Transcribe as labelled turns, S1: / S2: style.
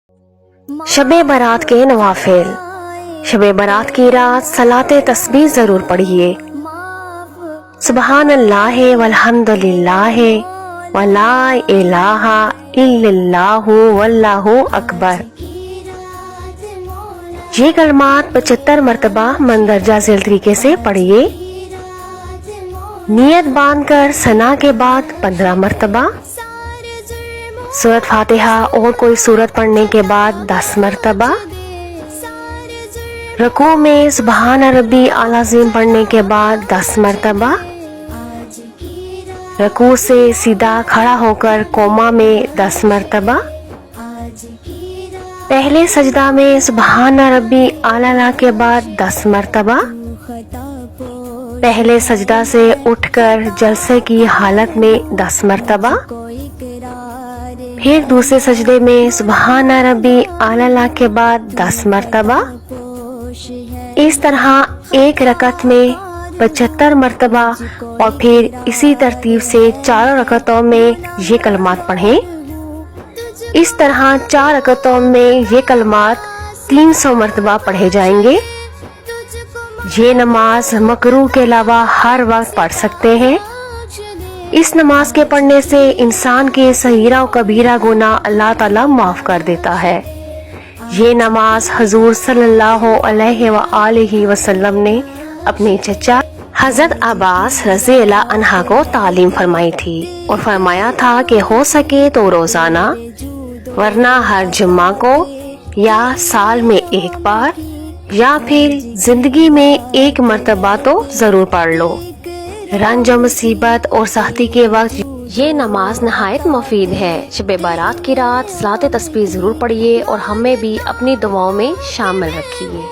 S1: शब बारात के नवाफिल। शब बारात की रात सलात तस्बीह जरूर पढ़िए। सुबहान अल्लाह वल्हम्दुलिल्लाह वला इलाहा इल्लल्लाहु वल्लाहु अकबर। ये कलमात 75 मरतबा मंदरजा झील तरीके से पढ़िए। नियत बांधकर सना के बाद 15 मरतबा। सूरत फातिहा और कोई सूरत पढ़ने के बाद 10 मरतबा। रकू में सुबहान रब्बी आलाज़ीम पढ़ने के बाद 10 मरतबा। रकू से सीधा खड़ा होकर कोमा में 10 मरतबा। पहले सजदा में सुबहान रब्बी आला के बाद 10 मरतबा। पहले सजदा से उठकर जलसे की हालत में 10 मरतबा। फिर दूसरे सजदे में सुबहान रब्बी आला के बाद 10 मरतबा। इस तरह एक रकत में 75 मरतबा और फिर इसी तरतीब से चारों रकतों में ये कलमात पढ़ें। इस तरह 4 रकतों में ये कलमात 300 मरतबा पढ़े जाएंगे। ये नमाज मकरूह के अलावा हर वक्त पढ़ सकते हैं। इस नमाज के पढ़ने से इंसान के सगीरा और कबीरा गुनाह अल्लाह ताला माफ कर देता है। ये नमाज हुजूर सल्लल्लाहु अलैहि वसल्लम ने अपने चचा हजरत अब्बास रज़ी अल्लाह अन्हा को तालीम फरमाई थी और फरमाया था कि हो सके तो रोजाना वरना हर जुम्मा को या साल में एक बार या फिर जिंदगी में एक मर्तबा तो जरूर पढ़ लो। रंज और मुसीबत और सख्ती के वक्त ये नमाज नहायत मुफीद है। शब बारात की रात सलात तस्बीह जरूर पढ़िए और हमें भी अपनी दुआओं में शामिल रखिए।